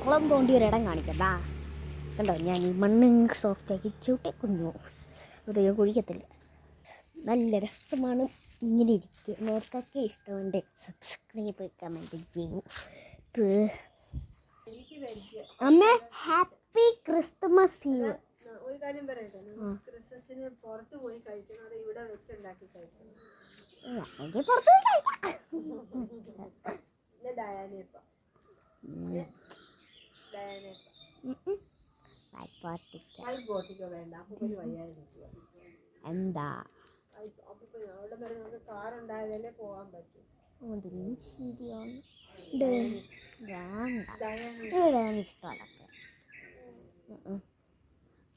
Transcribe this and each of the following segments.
കുളം തോണ്ടി ഒരിടം കാണിക്കട്ടാ. കണ്ടോ, ഞാൻ ഈ മണ്ണ് സോഫ്റ്റാക്കി ചൂട്ടെ കുഞ്ഞു ഒരു കുഴിക്കത്തില്ല. നല്ല രസമാണ് ഇങ്ങനെ ഇരിക്കും. നേരത്തൊക്കെ ഇഷ്ടമുണ്ട്. സബ്സ്ക്രൈബ് കമൻറ്റ് ചെയ്യൂ. അമ്മ ഹാപ്പി ക്രിസ്മസ് ഈവ്. ഒരു കാര്യം പറയട്ടെ, ക്രിസ്മസിന് പുറത്ത് പോയി കഴിക്കുന്നത് ഇവിടെ വെച്ചുണ്ടാക്കി കഴിക്കണം. എന്താ അവിടെ വരെ നമുക്ക് കാറുണ്ടായാലേ പോകാൻ പറ്റും. ഇഷ്ടമല്ല.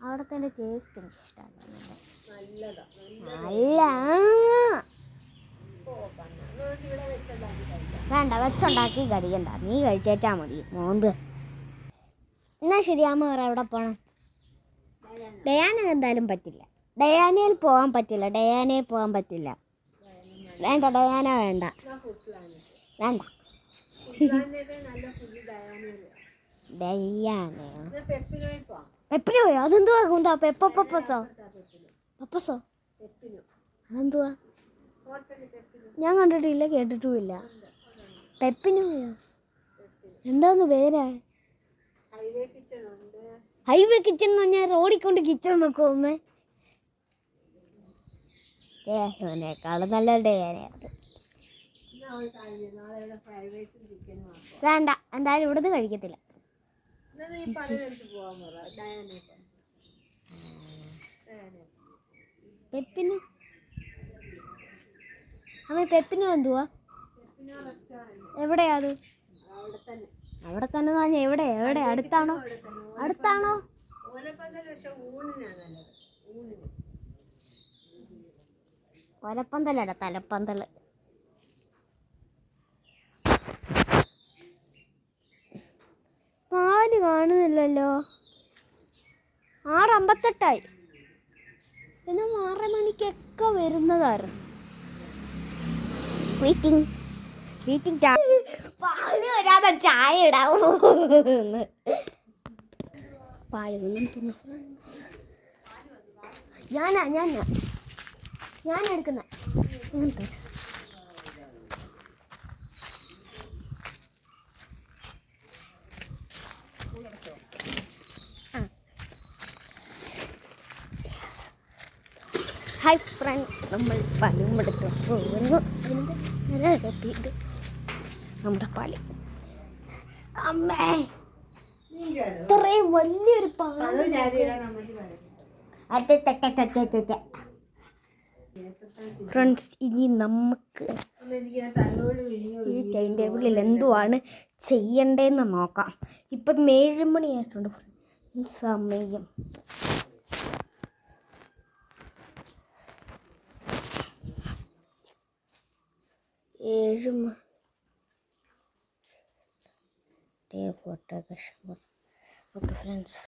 അവിടത്തെ എൻ്റെ ടേസ്റ്റ് എനിക്ക് ഇഷ്ടമല്ല. വേണ്ട, വെച്ചുണ്ടാക്കി കഴിക്കണ്ട, നീ കഴിച്ചേച്ചാ മതി മോന്ത്. എന്നാ ശരിയാമ്മ വേറെ എവിടെ പോണം? ഡയാന എന്തായാലും പറ്റില്ല. ഡയാനയിൽ പോകാൻ പറ്റില്ല. ഡയാനയിൽ പോകാൻ പറ്റില്ല. വേണ്ട, ഡയാന വേണ്ട. വേണ്ട, ഡയാനയോ? പെപ്പിന് പോയോ? അതെന്തുവാ കുന്താ? പപ്പസോ? പപ്പസോ അതെന്തുവാ? ഞാൻ കണ്ടിട്ടില്ല, കേട്ടിട്ടുമില്ല. പെപ്പിന് പോയോ? എന്താന്ന് പേരാ? ഹൈവേ കിച്ചൺ എന്ന് പറഞ്ഞാൽ റോഡിൽ കൊണ്ട് കിച്ചൺ നോക്കുമോ അമ്മേ? ഡേനേക്കാളും നല്ല ഡേനയാണ്. വേണ്ട, എന്തായാലും ഇവിടുന്ന് കഴിക്കത്തില്ല. പെപ്പിന് അമ്മ, പെപ്പിന് എന്തുവാ? എവിടെയാ അത്? അവിടെ തന്നെ പറഞ്ഞ എവിടെ? എവിടെ? അടുത്താണോ? അടുത്താണോ? ഒലപ്പന്തലല്ല, തലപ്പന്തല്. പാല് കാണുന്നില്ലല്ലോ. 6:58 എന്നാ 6 മണിക്കൊക്കെ വരുന്നതായിരുന്നു. വെയിറ്റിംഗ്. പാല് വരാതെ ചായ ഇടാവൂ. പാലൊന്നും ഞാൻ എടുക്കുന്ന ഹായ് ഫ്രണ്ട്സ്, നമ്മൾ പാലും എടുത്ത് പോകുന്നു. നമ്മുടെ പാല്. അമ്മേ, ഇത്രയും വലിയൊരു പാല്. ഫ്രണ്ട്സ്, ഇനി നമുക്ക് ഈ ടൈം ടേബിളിൽ എന്തുവാണ് ചെയ്യണ്ടേന്ന് നോക്കാം. ഇപ്പം 7 മണിയായിട്ടുണ്ട്. സമയം ഓക്കെ ഫ്രണ്ട്സ്,